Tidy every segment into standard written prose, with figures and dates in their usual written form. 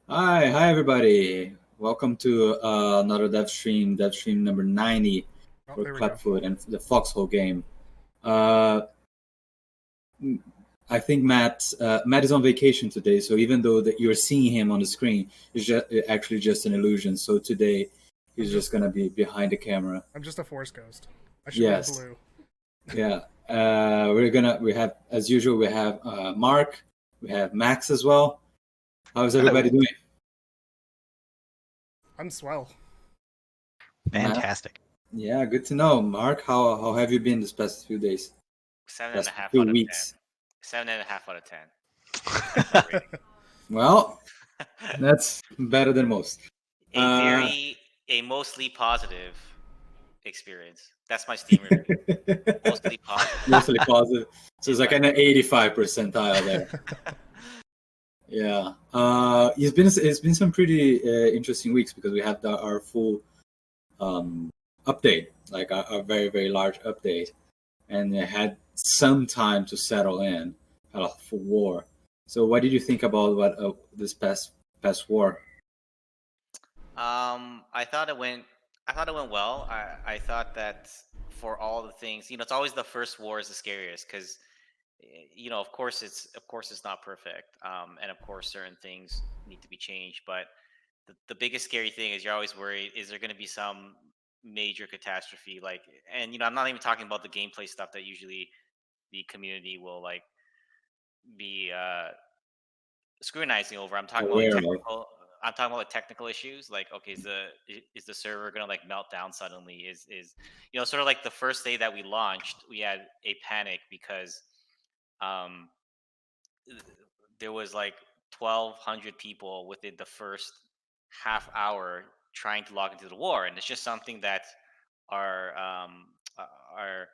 Hi everybody. Welcome to another Devstream number 90 Oh, for there we go. Clapfoot and the Foxhole game. Uh, I think Matt is on vacation today, so even though that you're seeing him on the screen, it's actually just an illusion. So today he's just gonna be behind the camera. I'm just a force ghost. I should be Yes, blue. yeah. We have, as usual, we have Mark, we have Max as well. How's everybody doing? I'm swell. Matt? Fantastic. Yeah, good to know. Mark, how have you been this past few days? Seven and Past a half few out of weeks? 10. 7.5 out of 10. Well, that's better than most. A mostly positive experience. That's my Steam review. Mostly positive. Mostly positive. So it's like an Exactly. 85 percentile there. Yeah. It's been some pretty interesting weeks because we have our full update, like a very very large update, and it had some time to settle in, had a full war. So, what did you think about this past war? I thought it went. I thought it went well. I thought that for all the things, it's always the first war is the scariest because, of course it's not perfect, and of course certain things need to be changed. But the biggest scary thing is you're always worried: is there going to be some major catastrophe? Like, and I'm not even talking about the gameplay stuff that usually the community will like be scrutinizing over. I'm talking about like Aware of? technical. I'm talking about like technical issues. Like, okay, is the server gonna like melt down suddenly? Is sort of like the first day that we launched, we had a panic because um there was like 1,200 people within the first half hour trying to log into the war, and it's just something that our our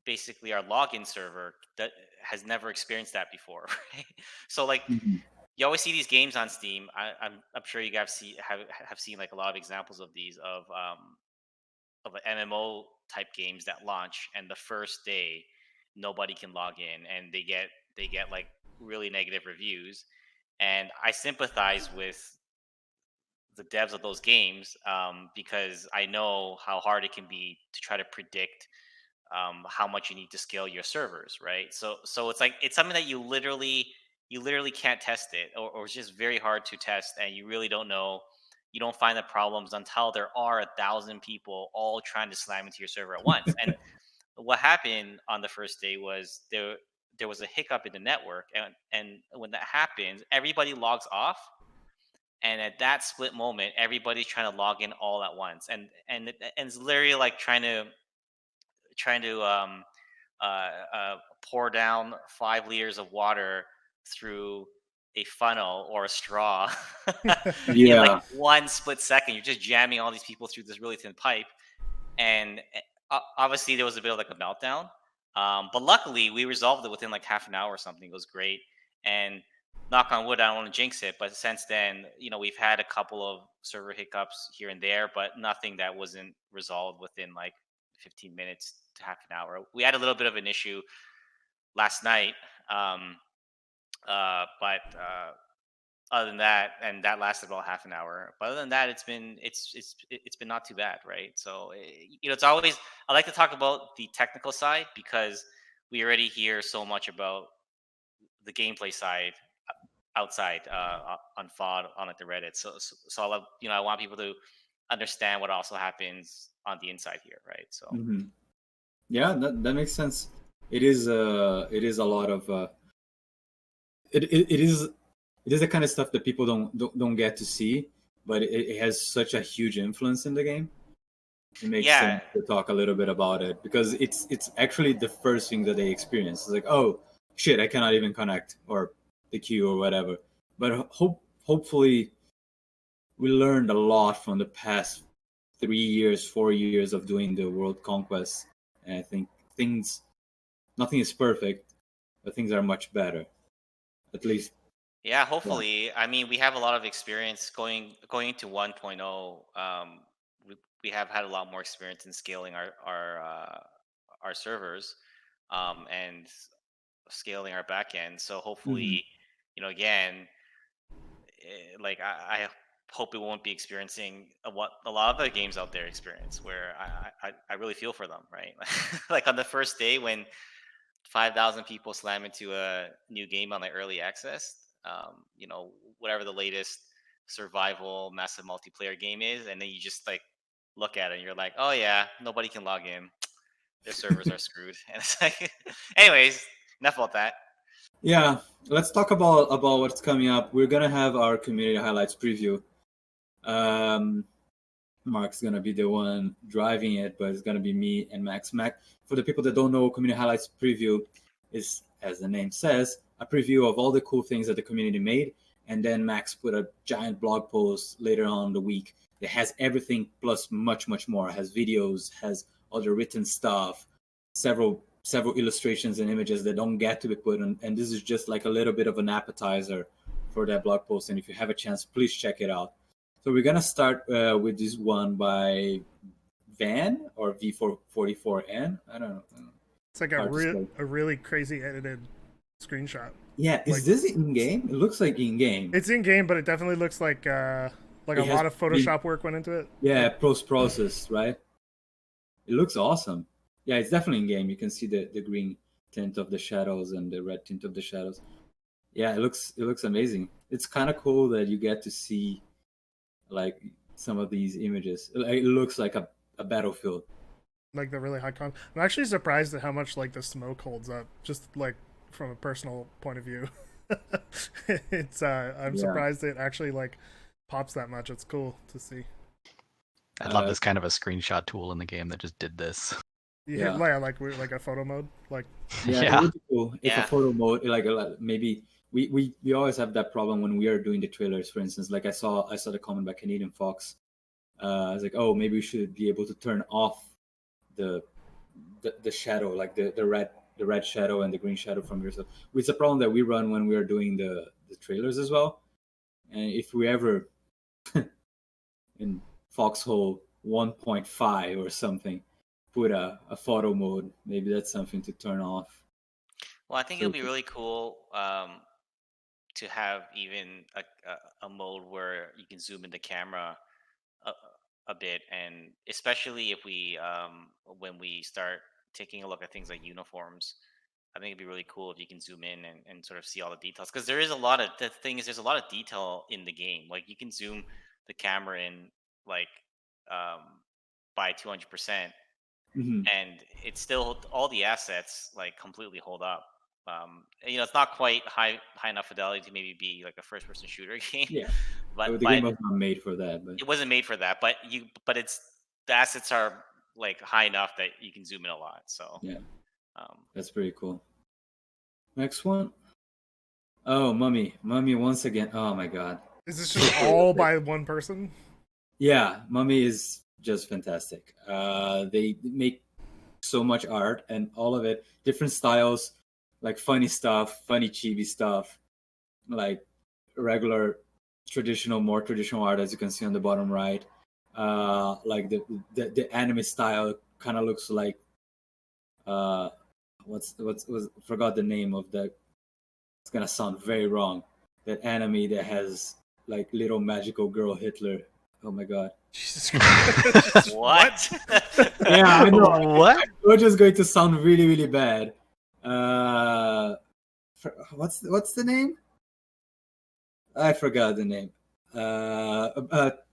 basically our login server that has never experienced that before, right? So like Mhm. you always see these games on Steam. I'm sure you guys have seen like a lot of examples of these of MMO type games that launch, and the first day nobody can log in, and they get like really negative reviews. And I sympathize with the devs of those games, because I know how hard it can be to try to predict how much you need to scale your servers, right? So it's like it's something that you literally can't test it, or it's just very hard to test, and you really don't know. You don't find the problems until there are 1,000 people all trying to slam into your server at once. And what happened on the first day was there was a hiccup in the network, and when that happens, everybody logs off, and at that split moment, everybody's trying to log in all at once, and it's literally like trying to pour down 5 liters of water through a funnel or a straw in like Yeah. one split second. You're just jamming all these people through this really thin pipe, and obviously there was a bit of like a meltdown. But luckily, we resolved it within like half an hour or something. It was great, and knock on wood, I don't want to jinx it, but since then, we've had a couple of server hiccups here and there, but nothing that wasn't resolved within like 15 minutes to half an hour. We had a little bit of an issue last night, um, but other than that, and that lasted about half an hour. But other than that, it's been not too bad, right? So it's always I like to talk about the technical side because we already hear so much about the gameplay side outside on FOD on like the Reddit. So I love, I want people to understand what also happens on the inside here, right? So Hmm. Yeah, that makes sense. It is a lot of it is the kind of stuff that people don't get to see, but it has such a huge influence in the game. It makes yeah, sense to talk a little bit about it because it's actually the first thing that they experience. It's like, oh shit, I cannot even connect or the queue or whatever. But hopefully we learned a lot from the past 3 years, 4 years of doing the world conquest, and I think things nothing is perfect, but things are much better. At least, yeah. yeah. Hopefully, I mean, we have a lot of experience going into 1.0. We have had a lot more experience in scaling our servers, and scaling our backend. So Hmm. hopefully, again, like I hope it won't be experiencing what a lot of other games out there experience, where I really feel for them, right? Like on the first day when 5,000 people slam into a new game on the early access, you know, whatever the latest survival massive multiplayer game is, and then you just like look at it and you're like, oh yeah, nobody can log in, their servers are screwed. And it's like, anyways, enough about that. Yeah, let's talk about what's coming up. We're gonna have our community highlights preview. Mark's gonna be the one driving it, but it's gonna be me and Max. For the people that don't know, community highlights preview is, as the name says, a preview of all the cool things that the community made, and then Max put a giant blog post later on the week that has everything plus much more. It has videos, has other written stuff, several illustrations and images that don't get to be put on, and this is just like a little bit of an appetizer for that blog post. And if you have a chance, please check it out. So we're gonna start with this one by Van or V444N. I don't know. It's like a really crazy edited screenshot. Yeah, is this in game? It looks like in game. It's in game, but it definitely looks like a lot of Photoshop work went into it. Yeah, post-process, right? It looks awesome. Yeah, it's definitely in game. You can see the green tint of the shadows and the red tint of the shadows. Yeah, it looks amazing. It's kind of cool that you get to see like some of these images. It looks like a battlefield. Like the really high con. I'm actually surprised at how much like the smoke holds up, just like from a personal point of view. It's I'm surprised it actually like pops that much. It's cool to see. I love this kind of a screenshot tool in the game that just did this. Yeah, like a photo mode, like yeah. It's cool. It's a photo mode. Like maybe we always have that problem when we are doing the trailers. For instance, like I saw the comment by Canadian Fox. I was like, oh, maybe we should be able to turn off the shadow, like the red shadow and the green shadow from yourself. It's a problem that we run when we are doing the trailers as well. And if we ever in Foxhole 1.5 or something put a photo mode, maybe that's something to turn off. Well, I think it'll be really cool to have even a mode where you can zoom in the camera a bit, and especially if we when we start taking a look at things like uniforms, I think it'd be really cool if you can zoom in and sort of see all the details, because there's a lot of detail in the game. Like you can zoom the camera in like by 200%, and it's still all the assets like completely hold up. You know, it's not quite high enough fidelity to maybe be like a first person shooter game. Yeah, but the game was not made for that. But it wasn't made for that. But it's the assets are like high enough that you can zoom in a lot. So yeah, that's pretty cool. Next one. Oh, Mummy once again. Oh my God. Is this just all by one person? Yeah, Mummy is just fantastic. They make so much art, and all of it, different styles, like funny stuff, funny chibi stuff, like regular more traditional art, as you can see on the bottom right. Like the anime style kind of looks like forgot the name of that. It's gonna sound very wrong. That anime that has like little magical girl Hitler. Oh my God. Jesus Christ. What? Yeah, I know. What? We're just going to sound really, really bad. What's the name? I forgot the name.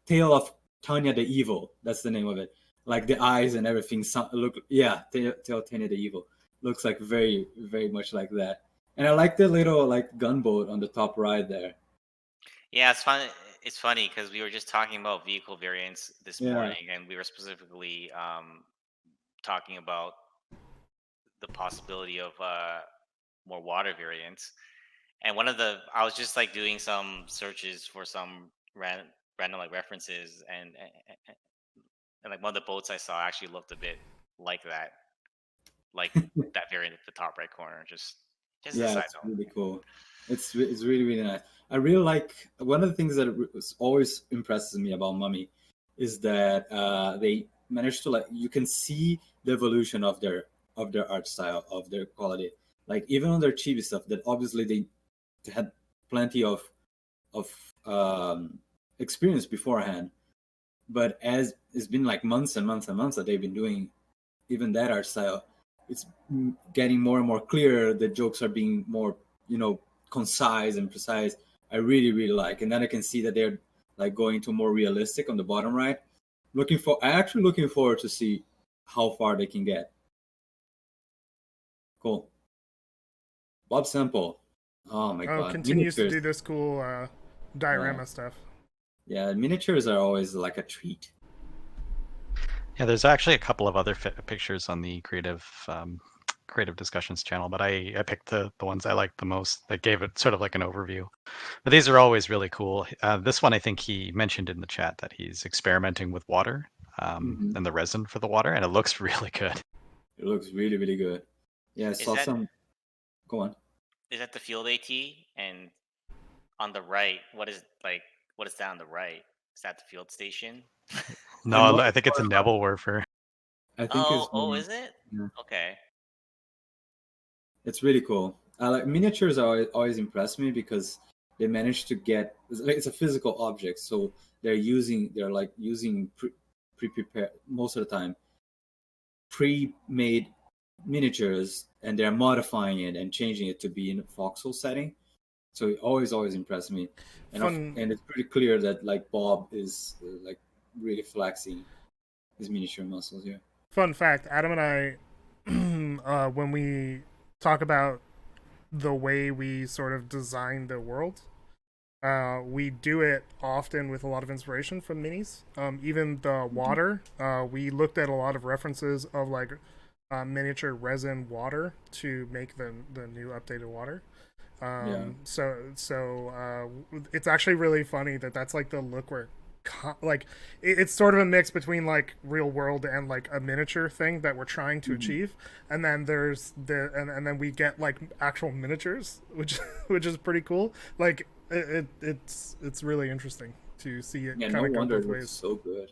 Tale of Tanya the Evil. That's the name of it. Like the eyes and everything look. Yeah, Tale of Tanya the Evil looks like very, very much like that. And I like the little like gunboat on the top right there. Yeah, it's fun. It's funny because we were just talking about vehicle variants this morning, and we were specifically talking about the possibility of more water variants. And I was just like doing some searches for some random like references, and like one of the boats I saw actually looked a bit like that, like that variant at the top right corner. Just yeah, it's really cool. It's really, really nice. I really like one of the things that always impresses me about Mummy is that they managed to, like, you can see the evolution of their art style, of their quality. Like even on their chibi stuff, that obviously they had plenty of experience beforehand. But as it's been like months and months and months that they've been doing even that art style, it's getting more and more clear. The jokes are being more, concise and precise. I really, really like. And then I can see that they're like going to more realistic on the bottom right. I'm actually looking forward to see how far they can get. Cool. Bob Semple. Oh my god. Continues to do this cool diorama stuff. Yeah, miniatures are always like a treat. Yeah, there's actually a couple of other pictures on the creative discussions channel, but I picked the ones I liked the most that gave it sort of like an overview. But these are always really cool. This one, I think he mentioned in the chat that he's experimenting with water and the resin for the water, and it looks really good. It looks really, really good. Yeah, I saw some. Go on. Is that the field AT? And on the right, what is that on the right? Is that the field station? No, I think it's a Nebelwerfer. I think is it? Yeah. Okay. It's really cool. Like miniatures always impress me because they manage to get, it's a physical object, so they're using pre-prepared most of the time pre-made miniatures, and they're modifying it and changing it to be in a Foxhole setting. So it always impressed me, and it's pretty clear that like Bob is like really flexing his miniature muscles here. Fun fact: Adam and I, when we talk about the way we sort of design the world, we do it often with a lot of inspiration from minis. Even the water, we looked at a lot of references of like miniature resin water to make the new updated water. So it's actually really funny that's like the look where like it's sort of a mix between like real world and like a miniature thing that we're trying to achieve, and then there's and then we get like actual miniatures, which is pretty cool. Like it's really interesting to see it kind of go both ways. Looks so good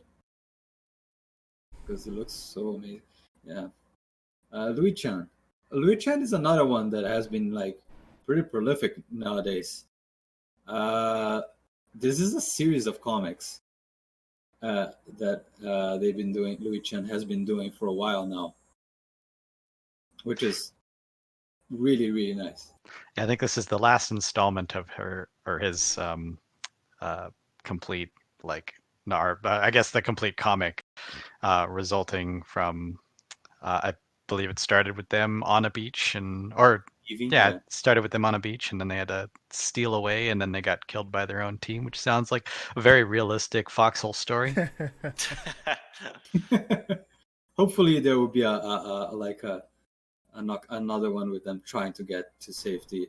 because it looks so amazing. Yeah. Louis Chan is another one that has been like pretty prolific nowadays. This is a series of comics that they've been doing. Louis Chan has been doing for a while now, which is really, really nice. Yeah, I think this is the last installment of his complete I guess the complete comic, resulting from I believe it started with them on a beach it started with them on a beach, and then they had to steal away, and then they got killed by their own team, which sounds like a very realistic Foxhole story. Hopefully there will be another one with them trying to get to safety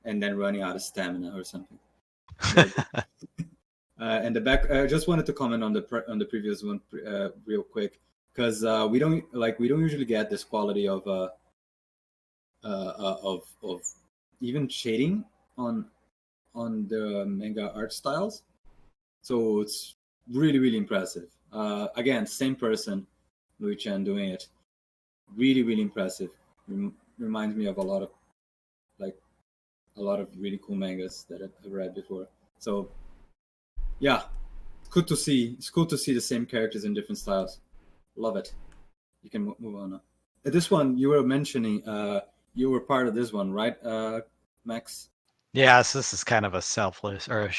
and then running out of stamina or something. And the back, I just wanted to comment on the previous one real quick, because we don't usually get this quality of even shading on the manga art styles. So it's really, really impressive. Again, same person, Louis Chan, doing it. Really, really impressive. Reminds me of a lot of really cool mangas that I've read before. So yeah, it's cool to see the same characters in different styles. Love it. You can move on now. This one you were mentioning, you were part of this one, right, Max? Yeah, so this is kind of a selfish or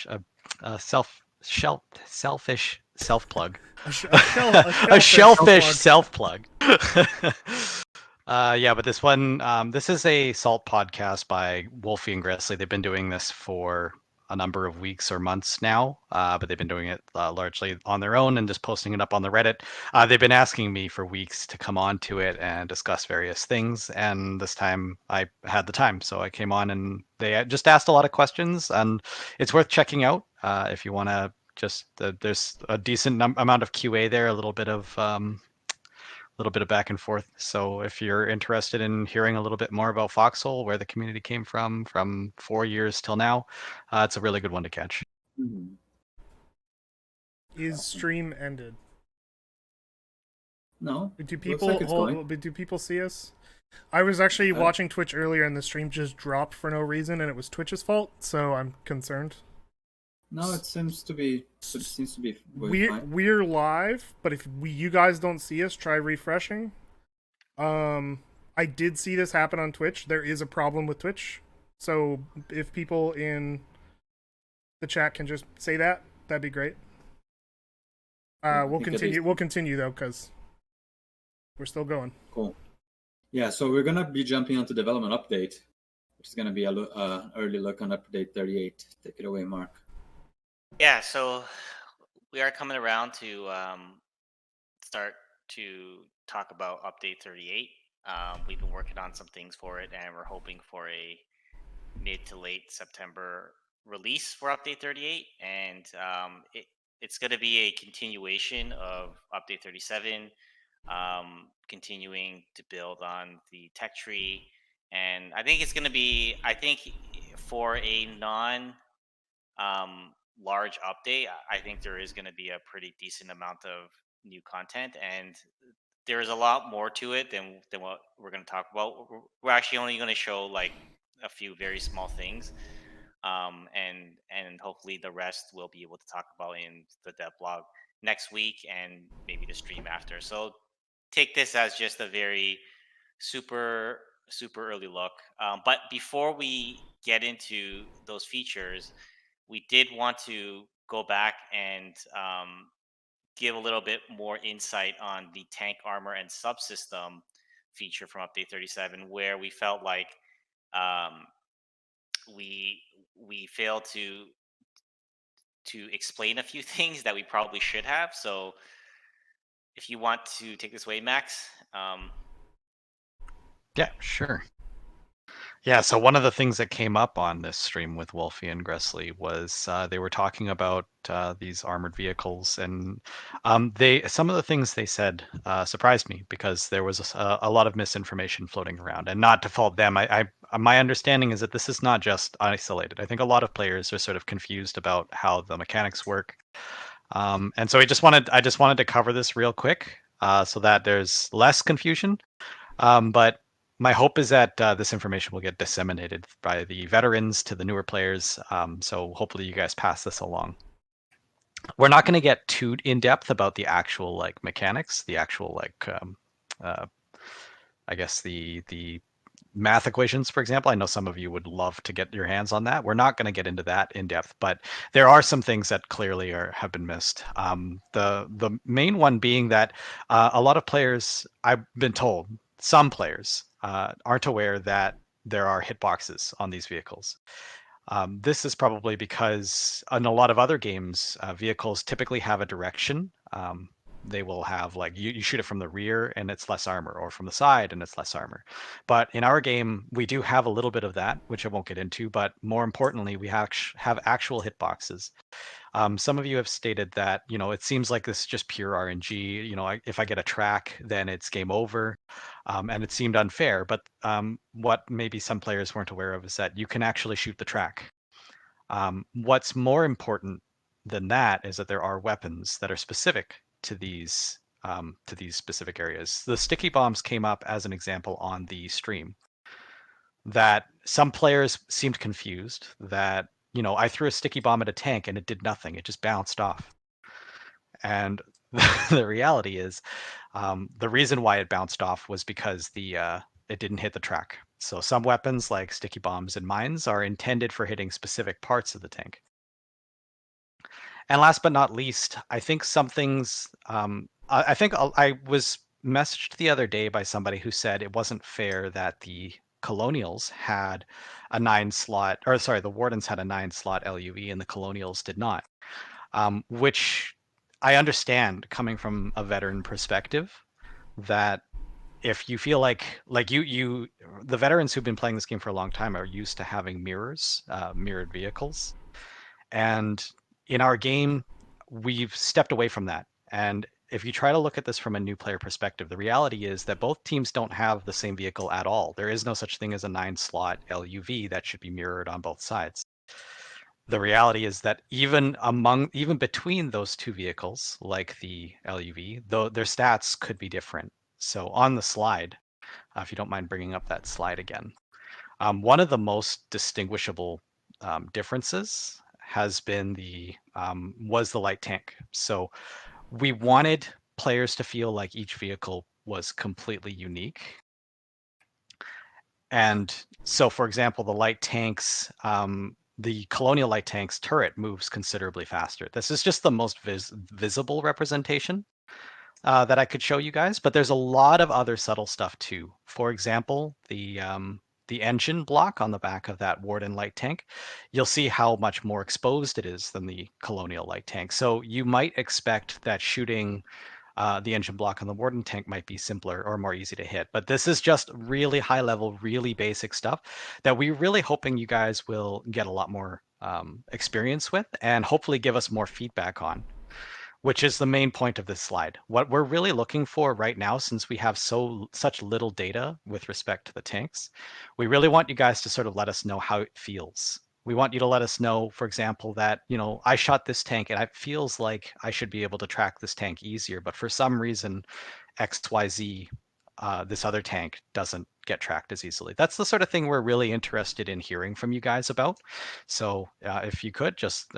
a selfish self plug. A shellfish self plug. Yeah, but this one, this is a Salt podcast by Wolfie and Gressley. They've been doing this for a number of weeks or months now, but they've been doing it largely on their own and just posting it up on the Reddit. They've been asking me for weeks to come on to it and discuss various things, and this time I had the time, so I came on, and they just asked a lot of questions, and it's worth checking out if you want to just there's a decent amount of QA there, a little bit of back and forth. So if you're interested in hearing a little bit more about Foxhole, where the community came from 4 years till now, it's a really good one to catch. Is stream ended? No. Do people see us? I was actually watching Twitch earlier, and the stream just dropped for no reason, and it was Twitch's fault, so I'm concerned. No, it seems to be going fine. We're live, but if you guys don't see us, try refreshing. I did see this happen on Twitch. There is a problem with Twitch, so if people in the chat can just say that, that'd be great. We'll continue. We'll continue though, because we're still going. Cool. Yeah, so we're gonna be jumping onto development update, which is gonna be a early look on update 38. Take it away, Mark. Yeah, so we are coming around to start to talk about update 38. We've been working on some things for it, and we're hoping for a mid to late September release for update 38. And it's going to be a continuation of update 37, continuing to build on the tech tree. And I think it's going to be, for a non large update, I think there is going to be a pretty decent amount of new content, and there's a lot more to it than what we're going to talk about. We're actually only going to show like a few very small things, and hopefully the rest we'll be able to talk about in the dev blog next week and maybe the stream after. So take this as just a very super early look. But before we get into those features, we did want to go back and give a little bit more insight on the tank armor and subsystem feature from update 37, where we felt like um, we failed to explain a few things that we probably should have. So if you want to take this away, Max. Yeah, sure. Yeah, so one of the things that came up on this stream with Wolfie and Gressley was they were talking about these armored vehicles, and some of the things they said surprised me because there was a lot of misinformation floating around. And not to fault them, my understanding is that this is not just isolated. I think a lot of players are sort of confused about how the mechanics work, and so I just wanted to cover this real quick so that there's less confusion. But my hope is that this information will get disseminated by the veterans to the newer players. So hopefully you guys pass this along. We're not going to get too in depth about the actual like mechanics, the actual like I guess the math equations, for example. I know some of you would love to get your hands on that. We're not going to get into that in depth, but there are some things that clearly have been missed. The main one being that a lot of players, I've been told, some players aren't aware that there are hitboxes on these vehicles. This is probably because in a lot of other games, vehicles typically have a direction. They will have like you shoot it from the rear and it's less armor, or from the side and it's less armor. But in our game, we do have a little bit of that, which I won't get into. But more importantly, we have actual hitboxes. Some of you have stated that, it seems like this is just pure RNG. If I get a track, then it's game over. And it seemed unfair. But what maybe some players weren't aware of is that you can actually shoot the track. What's more important than that is that there are weapons that are specific to these specific areas. The sticky bombs came up as an example on the stream. That some players seemed confused that I threw a sticky bomb at a tank and it did nothing. It just bounced off. And the reality is, the reason why it bounced off was because it didn't hit the track. So some weapons, like sticky bombs and mines, are intended for hitting specific parts of the tank. And last but not least, I think some things. I was messaged the other day by somebody who said it wasn't fair that the Colonials had a 9-slot, or sorry, the Wardens had a 9-slot LUV and the Colonials did not. Which I understand coming from a veteran perspective, that if you feel like the veterans who've been playing this game for a long time are used to having mirrored vehicles. And in our game, we've stepped away from that. And if you try to look at this from a new player perspective, the reality is that both teams don't have the same vehicle at all. There is no such thing as a 9-slot LUV that should be mirrored on both sides. The reality is that even between those two vehicles, like the LUV, though their stats could be different. So on the slide, if you don't mind bringing up that slide again, one of the most distinguishable differences has been was the light tank. So we wanted players to feel like each vehicle was completely unique. And so, for example, the light tanks, the Colonial light tank's turret moves considerably faster. This is just the most visible representation that I could show you guys, but there's a lot of other subtle stuff too. For example, the engine block on the back of that Warden light tank, you'll see how much more exposed it is than the Colonial light tank. So you might expect that shooting the engine block on the Warden tank might be simpler or more easy to hit. But this is just really high level, really basic stuff that we're really hoping you guys will get a lot more experience with and hopefully give us more feedback on, which is the main point of this slide. What we're really looking for right now, since we have such little data with respect to the tanks, we really want you guys to sort of let us know how it feels. We want you to let us know, for example, that, I shot this tank and it feels like I should be able to track this tank easier, but for some reason, XYZ, this other tank doesn't get tracked as easily. That's the sort of thing we're really interested in hearing from you guys about. So if you could just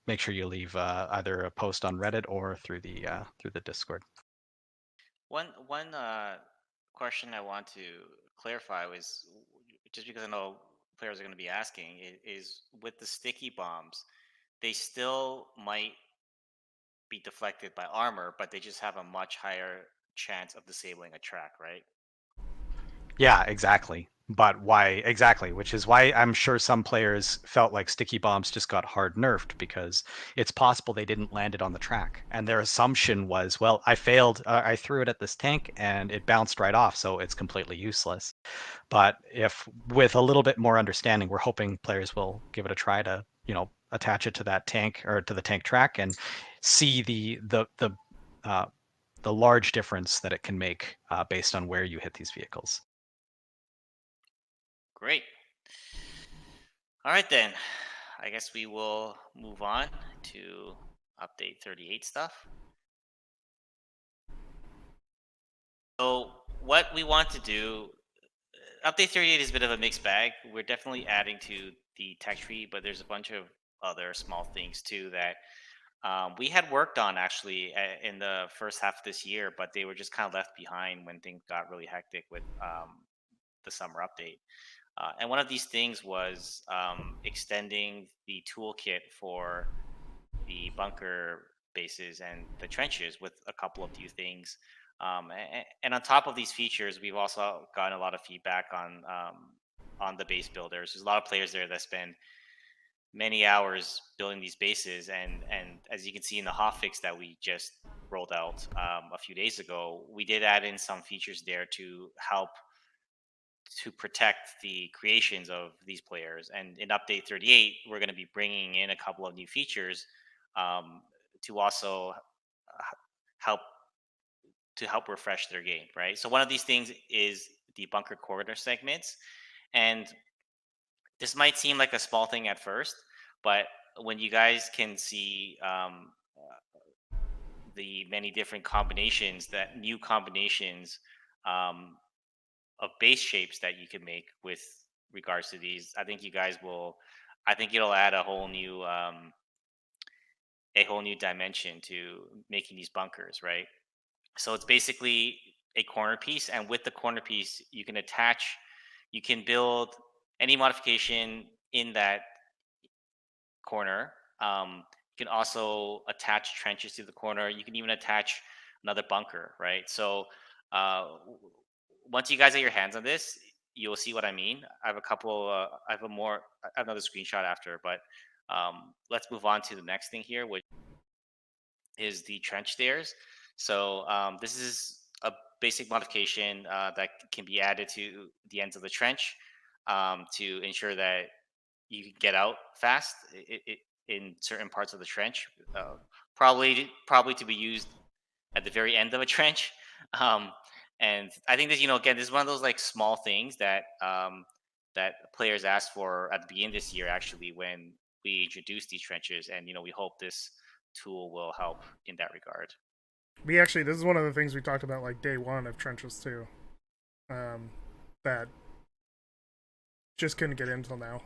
make sure you leave either a post on Reddit or through the Discord. One question I want to clarify was, just because I know players are going to be asking, is with the sticky bombs, they still might be deflected by armor, but they just have a much higher chance of disabling a track, right? Yeah, exactly. But why exactly? Which is why I'm sure some players felt like sticky bombs just got hard nerfed, because it's possible they didn't land it on the track. And their assumption was, well, I failed. I threw it at this tank and it bounced right off, so it's completely useless. But if with a little bit more understanding, we're hoping players will give it a try to, attach it to that tank or to the tank track and see the large difference that it can make based on where you hit these vehicles. Great. All right, then. I guess we will move on to update 38 stuff. So what we want to do, update 38 is a bit of a mixed bag. We're definitely adding to the tech tree, but there's a bunch of other small things too that we had worked on actually in the first half of this year, but they were just kind of left behind when things got really hectic with the summer update. And one of these things was extending the toolkit for the bunker bases and the trenches with a couple of new things. And on top of these features, we've also gotten a lot of feedback on the base builders. There's a lot of players there that spend many hours building these bases, and as you can see in the hotfix that we just rolled out a few days ago, we did add in some features there to help to protect the creations of these players. And in update 38, we're going to be bringing in a couple of new features to also help refresh their game, right? So one of these things is the bunker corridor segments, and this might seem like a small thing at first, but when you guys can see the many different combinations, that new combinations of base shapes that you can make with regards to these, I think it'll add a whole new dimension to making these bunkers, right? So it's basically a corner piece, and with the corner piece, you can build any modification in that corner. You can also attach trenches to the corner. You can even attach another bunker, right? So once you guys get your hands on this, you'll see what I mean. I have a couple. I have another screenshot after, but let's move on to the next thing here, which is the trench stairs. So this is a basic modification that can be added to the ends of the trench to ensure that you can get out fast in certain parts of the trench. Probably to be used at the very end of a trench. And I think that, again, this is one of those like small things that that players asked for at the beginning of this year, actually, when we introduced these trenches, and we hope this tool will help in that regard. This is one of the things we talked about like day one of trenches too. That just couldn't get in until now.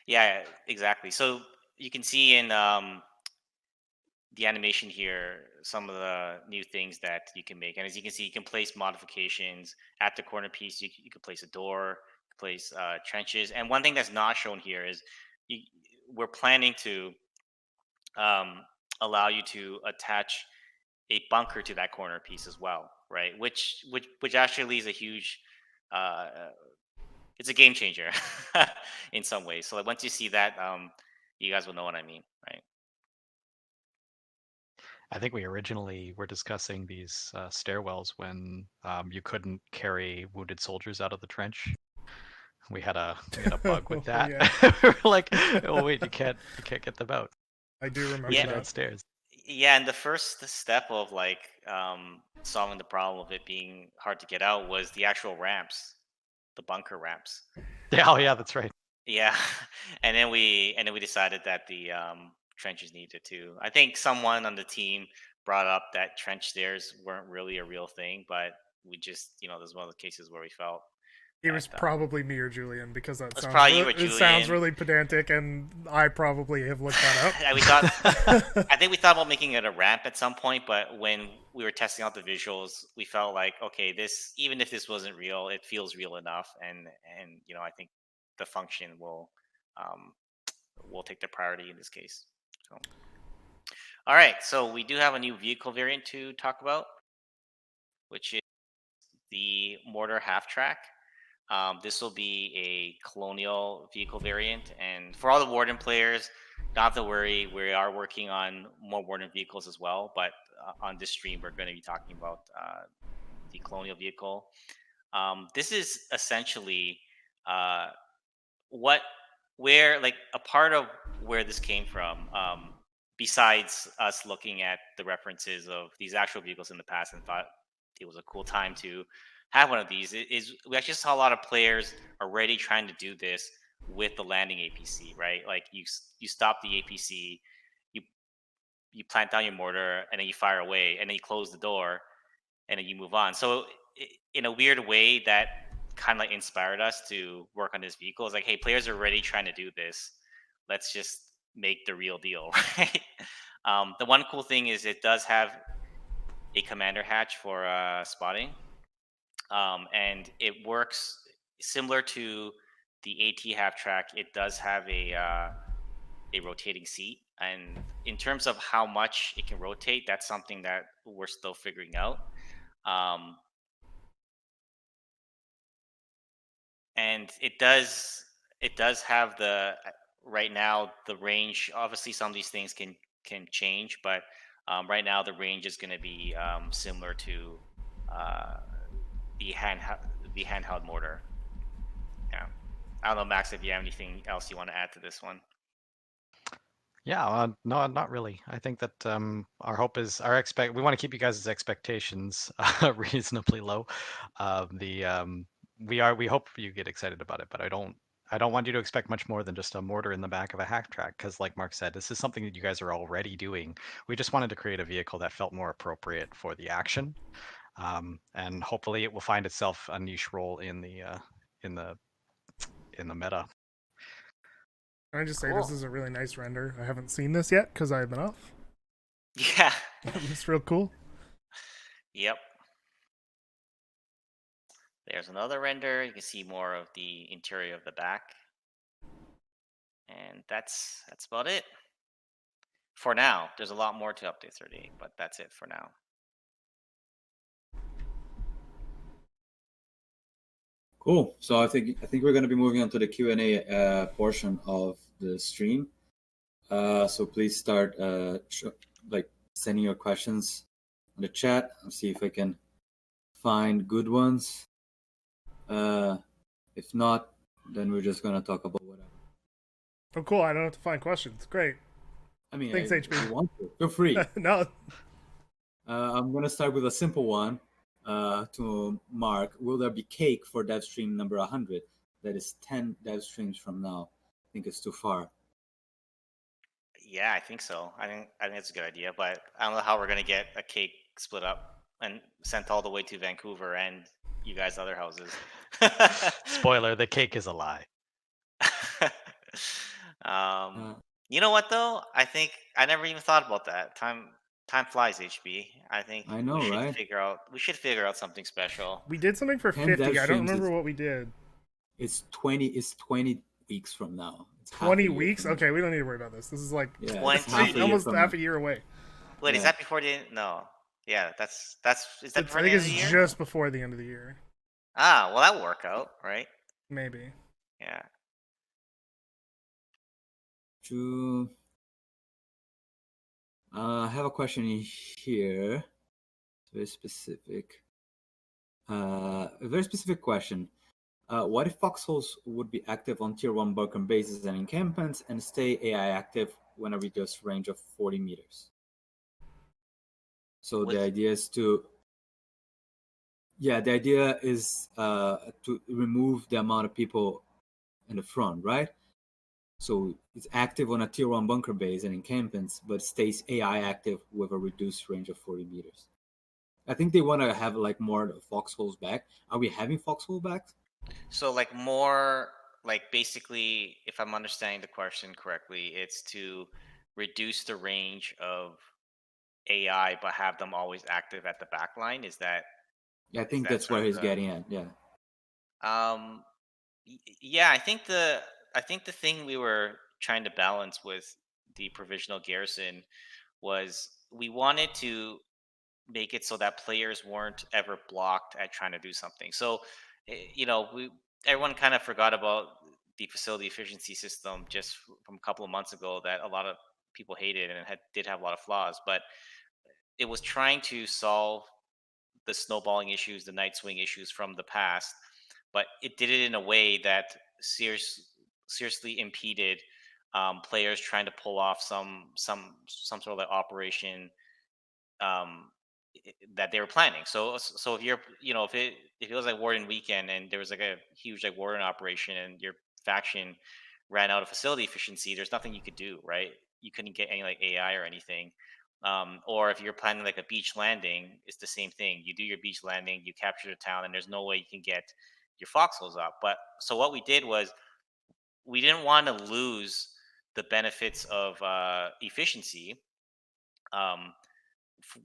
Yeah, exactly. So you can see in the animation here some of the new things that you can make, and as you can see, you can place modifications at the corner piece. You can place a door, place trenches, and one thing that's not shown here is we're planning to allow you to attach a bunker to that corner piece as well, right? Which actually is a huge it's a game changer in some ways. So like, once you see that, you guys will know what I mean, right? I think we originally were discussing these stairwells when you couldn't carry wounded soldiers out of the trench. We had a bug with that. Yeah. We were like, oh wait, you can't get them out. I do remember Yeah, that. downstairs. Yeah, and the first step of like solving the problem of it being hard to get out was the actual ramps, the bunker ramps. Yeah, oh yeah, that's right. Yeah, and then we decided that the trenches needed too. I think someone on the team brought up that trench stairs weren't really a real thing, but we just, there's one of the cases where we felt it was probably me or Julian, because that sounds probably you or it sounds really pedantic, and I probably have looked that up. And I think we thought about making it a ramp at some point, but when we were testing out the visuals, we felt like, okay, this, even if this wasn't real, it feels real enough, and I think the function will take the priority in this case. So, all right, so we do have a new vehicle variant to talk about, which is the Mortar half track. This will be a Colonial vehicle variant, and for all the Warden players, don't have to worry. We are working on more Warden vehicles as well, but on this stream, we're going to be talking about the Colonial vehicle. This is essentially where a part of where this came from. Besides us looking at the references of these actual vehicles in the past and thought it was a cool time to have one of these, is we actually saw a lot of players already trying to do this with the landing APC, right? Like you stop the APC, you plant down your mortar, and then you fire away, and then you close the door, and then you move on. So in a weird way, that kind of inspired us to work on this vehicle. It's like, hey, players are already trying to do this. Let's just make the real deal, right? The one cool thing is it does have a commander hatch for spotting. And it works similar to the AT half track. It does have a rotating seat, and in terms of how much it can rotate, that's something that we're still figuring out. And it does have the right now the range. Obviously, some of these things can change, but right now the range is going to be similar to the handheld mortar. Yeah, I don't know, Max, if you have anything else you want to add to this one. Yeah, no, not really. I think that our hope is we want to keep you guys' expectations reasonably low. We hope you get excited about it, but I don't want you to expect much more than just a mortar in the back of a hack track, because like Mark said, this is something that you guys are already doing. We just wanted to create a vehicle that felt more appropriate for the action. And hopefully it will find itself a niche role in the meta. Can I just say this is a really nice render? I haven't seen this yet because I've been off. Yeah. It's real cool. Yep. There's another render. You can see more of the interior of the back. And that's about it. For now. There's a lot more to update 38, but that's it for now. Cool. So I think we're going to be moving on to the Q&A portion of the stream. So please start sending your questions in the chat. I'll see if I can find good ones. If not, then we're just going to talk about whatever. Oh, cool. I don't have to find questions. Great. I mean, thanks, if HP. you want to, feel free. No. I'm going to start with a simple one. To Mark, will there be cake for Devstream number 100? That is 10 Devstreams from now. I think it's too far. Yeah, I think so. I think it's a good idea, but I don't know how we're gonna get a cake split up and sent all the way to Vancouver and you guys' other houses. Spoiler: the cake is a lie. You know what though? I think I never even thought about that. Time flies, HB. I think I know, right? we should figure out something special. We did something for 10 dev 50. I don't streams remember is what we did. it's 20 weeks from now. It's half 20 a year weeks? from now. Okay, we don't need to worry about this. This is like Yeah, it's 20 half a year almost from half now. a year away. Wait, is Yeah. that before the end? No. Yeah, that's is that I before the think end it's of the year? just before the end of the year. Ah, well that'll work out, right? Maybe. Yeah. True. I have a question in here. Very specific. A very specific question. What if foxholes would be active on tier 1 bunker bases and encampments and stay AI active when a reduced range of 40 meters? So the idea is to remove the amount of people in the front, right? So it's active on a tier 1 bunker base and encampments, but stays AI active with a reduced range of 40 meters. I think they want to have like more foxholes back. Are we having foxhole back? So like more like basically, if I'm understanding the question correctly, it's to reduce the range of AI but have them always active at the back line. Yeah, I Is think that that's where sort of he's the getting at. Yeah. um yeah, I think the thing we were trying to balance with the provisional garrison was we wanted to make it so that players weren't ever blocked at trying to do something. So, we everyone kind of forgot about the facility efficiency system just from a couple of months ago that a lot of people hated and did have a lot of flaws, but it was trying to solve the snowballing issues, the night swing issues from the past, but it did it in a way that seriously impeded players trying to pull off some sort of like operation um, that they were planning. So if you're if it was like Warden weekend and there was like a huge like Warden operation and your faction ran out of facility efficiency, there's nothing you could do, right? You couldn't get any like AI or anything. Or if you're planning like a beach landing, it's the same thing. You do your beach landing, you capture the town, and there's no way you can get your foxholes up. But so what we did was we didn't want to lose the benefits of efficiency. Um,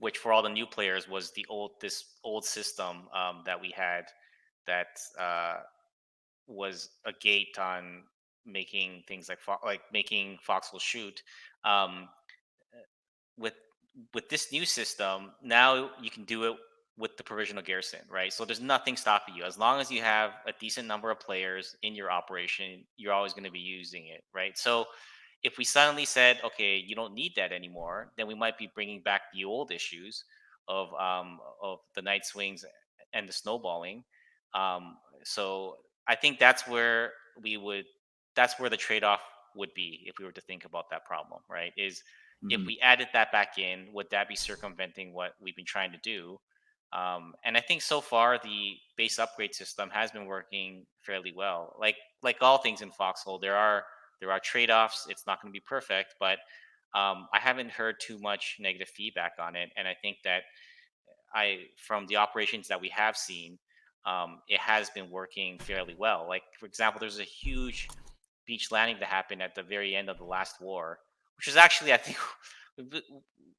which for all the new players was this old system that we had that was a gate on making things like like making Foxhole shoot. Um, with this new system, now you can do it with the provisional garrison, right? So there's nothing stopping you as long as you have a decent number of players in your operation. You're always going to be using it, right? So if we suddenly said, okay, you don't need that anymore, then we might be bringing back the old issues of the night swings and the snowballing. So I think that's where the trade-off would be if we were to think about that problem, right? Is if Mhm. we added that back in, would that be circumventing what we've been trying to do? And I think so far the base upgrade system has been working fairly well. Like all things in Foxhole, there are trade-offs. It's not going to be perfect, but I haven't heard too much negative feedback on it, and I think that from the operations that we have seen, it has been working fairly well. Like for example, there's a huge beach landing that happened at the very end of the last war, which is actually I think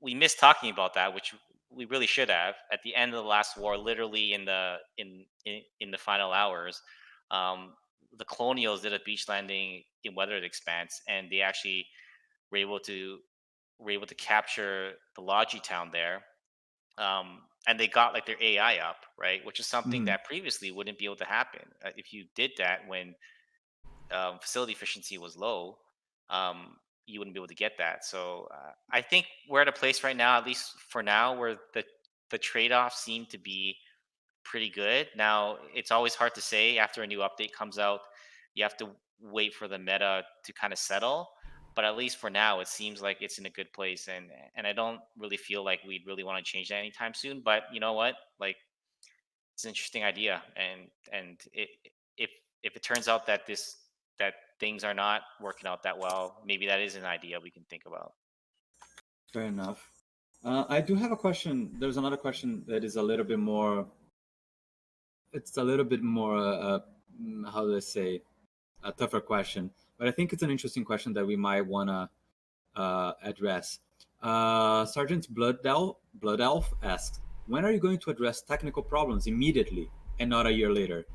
we missed talking about that, which we really should have at the end of the last war, literally in the final hours. Um, the Colonials did a beach landing in Weathered Expanse, and they actually were able to capture the Logi town there, and they got like their AI up, right? Which is something Mhm. that previously wouldn't be able to happen if you did that when facility efficiency was low. Um, you wouldn't be able to get that. So I think we're at a place right now, at least for now, where the trade offs seem to be pretty good. Now it's always hard to say after a new update comes out. You have to wait for the meta to kind of settle. But at least for now, it seems like it's in a good place, and I don't really feel like we'd really want to change that anytime soon. But you know what? Like it's an interesting idea, and if it turns out that that things are not working out that well, maybe that is an idea we can think about. Fair enough. I do have a question. There's another question that is a little bit more. It's a little bit more. How do I say? A tougher question, but I think it's an interesting question that we might wanna address. Sergeant Blood Elf asks, when are you going to address technical problems immediately and not a year later?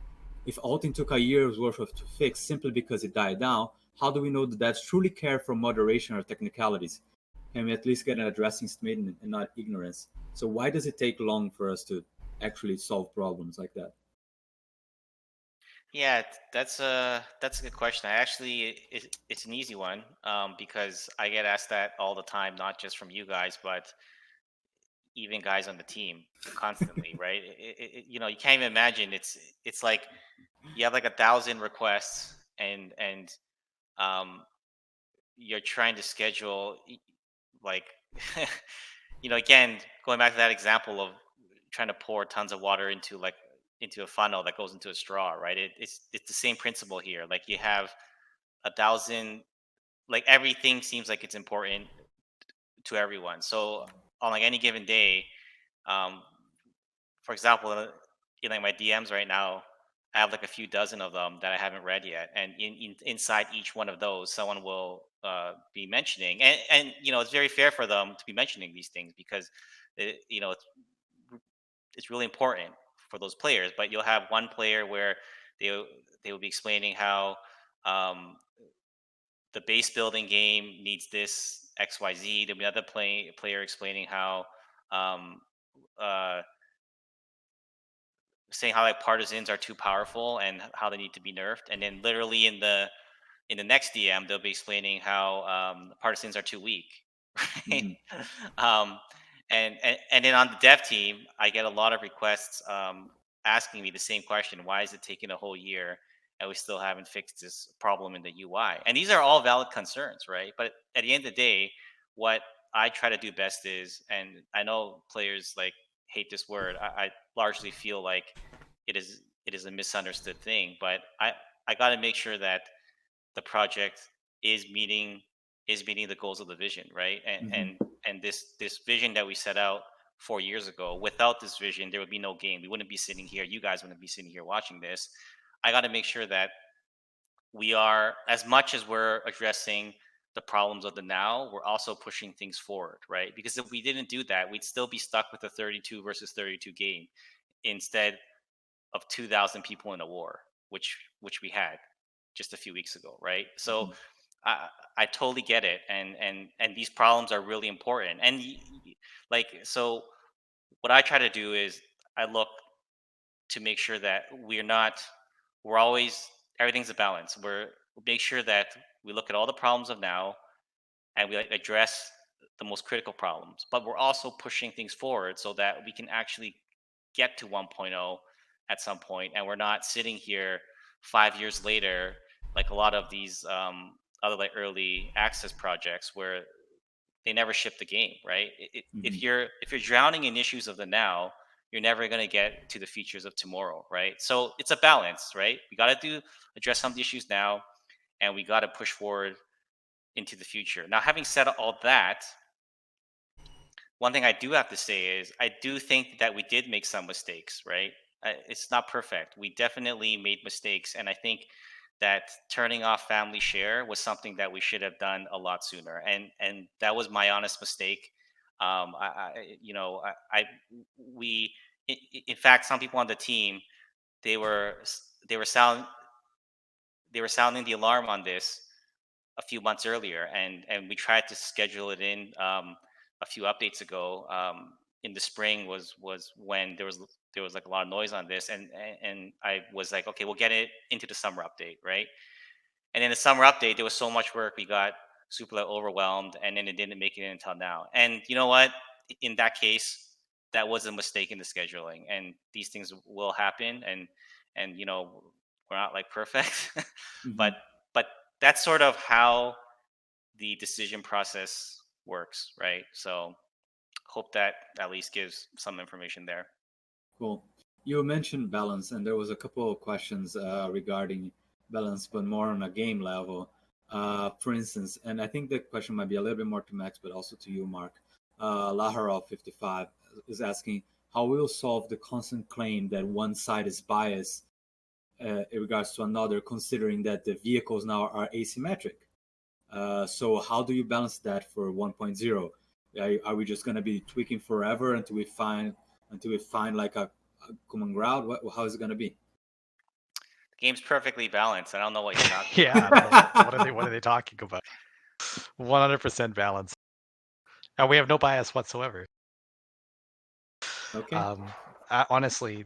If Alting took a year's worth of to fix simply because it died down, how do we know the devs truly care for moderation or technicalities? Can we at least get an addressing statement and not ignorance? So why does it take long for us to actually solve problems like that? Yeah, that's a good question. I actually it's an easy one, because I get asked that all the time, not just from you guys, but even guys on the team constantly, right? You can't even imagine. It's like you have like 1,000 requests, and um, you're trying to schedule like again, going back to that example of trying to pour tons of water into a funnel that goes into a straw, right? It's the same principle here. Like you have 1,000, like everything seems like it's important to everyone. So on like any given day, um, for example, in like my DMs right now, I have like a few dozen of them that I haven't read yet, and inside each one of those, someone will be mentioning, and it's very fair for them to be mentioning these things because it's really important for those players. But you'll have one player where they will be explaining how um, the base building game needs this XYZ. There'll be another player explaining how um, uh, saying how like partisans are too powerful and how they need to be nerfed. And then literally in the next DM, they'll be explaining how partisans are too weak, right? um, and then on the dev team, I get a lot of requests asking me the same question: why is it taking a whole year and we still haven't fixed this problem in the UI? And these are all valid concerns, right? But at the end of the day, what I try to do best is, and I know players like hate this word. I largely feel like it is a misunderstood thing, but I got to make sure that the project is meeting the goals of the vision, right? And this vision that we set out 4 years ago. Without this vision, there would be no game. We wouldn't be sitting here. You guys wouldn't be sitting here watching this. I got to make sure that we are, as much as we're addressing the problems of the now, we're also pushing things forward, right? Because if we didn't do that, we'd still be stuck with a 32 versus 32 game instead of 2,000 people in a war, which we had just a few weeks ago, right? So I totally get it, and these problems are really important. And like, so what I try to do is I look to make sure that we're always, everything's a balance. We make sure that we look at all the problems of now and we like address the most critical problems, but we're also pushing things forward so that we can actually get to 1.0 at some point, and we're not sitting here 5 years later like a lot of these other like early access projects where they never ship the game, right? If you're drowning in issues of the now, you're never going to get to the features of tomorrow, right? So it's a balance, right? We got to address some of the issues now, and we got to push forward into the future. Now, having said all that, one thing I do have to say is I do think that we did make some mistakes, right? It's not perfect. We definitely made mistakes, and I think that turning off family share was something that we should have done a lot sooner, and that was my honest mistake. I you know I we in fact, some people on the team, they were they were sound they were sounding the alarm on this a few months earlier, and we tried to schedule it in a few updates ago. In the spring was when there was like a lot of noise on this, and I was like, okay, we'll get it into the summer update, right? And in the summer update, there was so much work, we got super like, overwhelmed, and then it didn't make it in until now. And you know what? In that case, that was a mistake in the scheduling, and these things will happen, and we're not like perfect, but but that's sort of how the decision process works, right? So hope that at least gives some information there. Cool. You mentioned balance, and there was a couple of questions regarding balance, but more on a game level. For instance, and I think the question might be a little bit more to Max, but also to you, Mark. Laharov55 is asking how we will solve the constant claim that one side is biased in regards to another, considering that the vehicles now are asymmetric. So how do you balance that for 1.0? Are we just gonna be tweaking forever until we find like a common ground? How is it gonna be? The game's perfectly balanced. I don't know what you're talking Yeah, about. I don't know. What are they talking about? 100% balance, and we have no bias whatsoever. Okay. Honestly,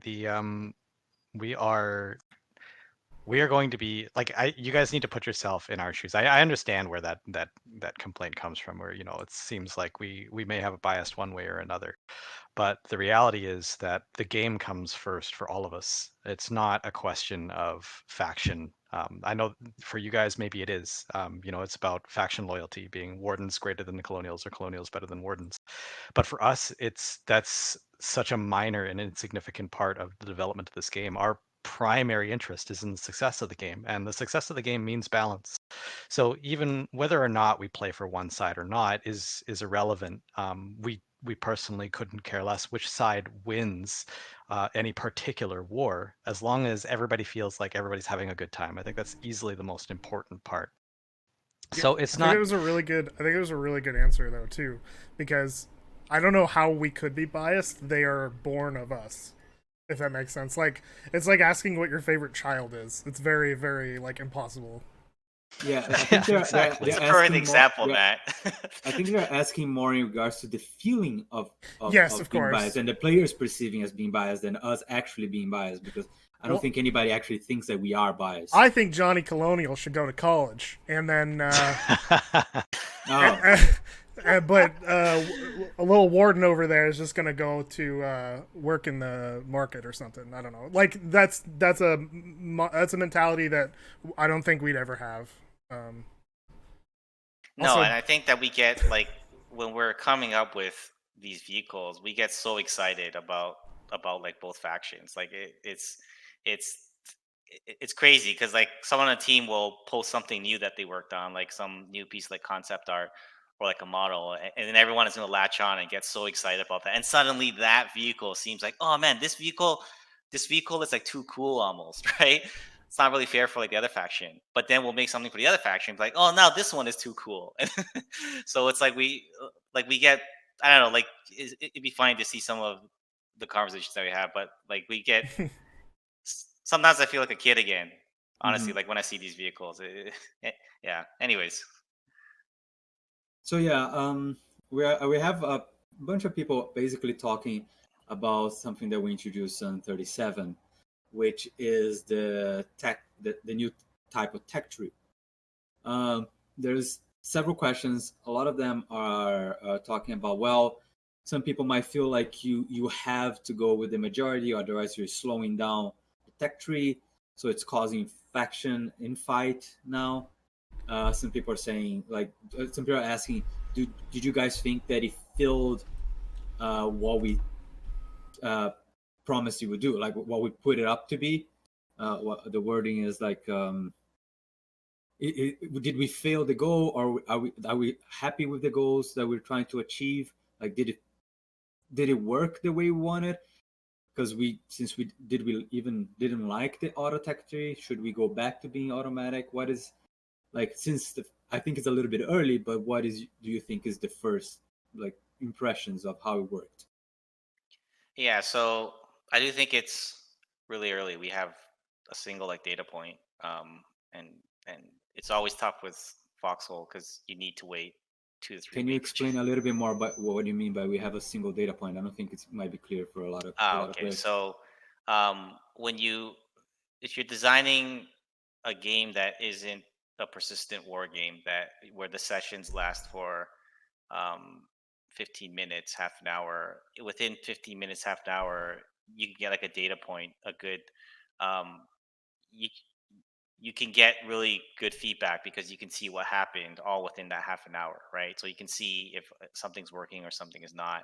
we are going to be like, you guys need to put yourself in our shoes. I understand where that complaint comes from, where it seems like we may have a bias one way or another. But the reality is that the game comes first for all of us. It's not a question of faction. I know for you guys, maybe it is. It's about faction loyalty, being Wardens greater than the Colonials or Colonials better than Wardens. But for us, that's such a minor and insignificant part of the development of this game. Our primary interest is in the success of the game, and the success of the game means balance. So even whether or not we play for one side or not is irrelevant. We personally couldn't care less which side wins any particular war, as long as everybody feels like everybody's having a good time. I think that's easily the most important part. Yeah, So it's I think not. it was a really good. I think it was a really good answer though too, because I don't know how we could be biased. They are born of us, if that makes sense. Like it's like asking what your favorite child is. It's very, very like impossible. Yeah, I Yeah, think they're exactly. It's they're a perfect asking more. example, Matt. I think they're asking more in regards to the feeling Yes, of of being course. biased and the players perceiving as being biased than us actually being biased, because I don't Well, think anybody actually thinks that we are biased. I think Johnny Colonial should go to college, and then Oh, but a little warden over there is just gonna go to work in the market or something. I don't know. Like that's a mentality that I don't think we'd ever have. No, Also, and I think that we get like when we're coming up with these vehicles, we get so excited about like both factions. Like it's it's crazy because like someone on a team will post something new that they worked on, like some new piece like concept art or like a model, and then everyone is going to latch on and get so excited about that, and suddenly that vehicle seems like, oh man, this vehicle is like too cool almost, right? It's not really fair for like the other faction, but then we'll make something for the other faction, like, oh, now this one is too cool. So it's like we get, I don't know, like it'd be funny to see some of the conversations that we have, but like we get sometimes I feel like a kid again, honestly, mhm. like when I see these vehicles. Yeah. Anyways. So yeah, we have a bunch of people basically talking about something that we introduced on 37, which is the new type of tech tree. There's several questions. A lot of them are talking about, well, some people might feel like you have to go with the majority, otherwise you're slowing down the tech tree, so it's causing faction in fight now. Some people are saying, like, some people are asking, did you guys think that it filled what we uh, promised you would do, like what we put it up to be? What the wording is like. Did we fail the goal, or are we happy with the goals that we're trying to achieve? Like, did it work the way we wanted? Because since we even didn't like the auto tech tree, should we go back to being automatic? What is, like, I think it's a little bit early, but do you think is the first, like, impressions of how it worked? Yeah, so I do think it's really early. We have a single like data point, and and it's always tough with Foxhole because you need to wait 2 to 3 Can you weeks. explain a little bit more about what do you mean by we have a single data point? I don't think it might be clear for a Ah, lot of okay. players. So when if you're designing a game that isn't a persistent war game that where the sessions last for um, 15 minutes, half an hour. Within 15 minutes, half an hour, you can get like a data point, a good, um, you, you can get really good feedback because you can see what happened all within that half an hour, right? So you can see if something's working or something is not.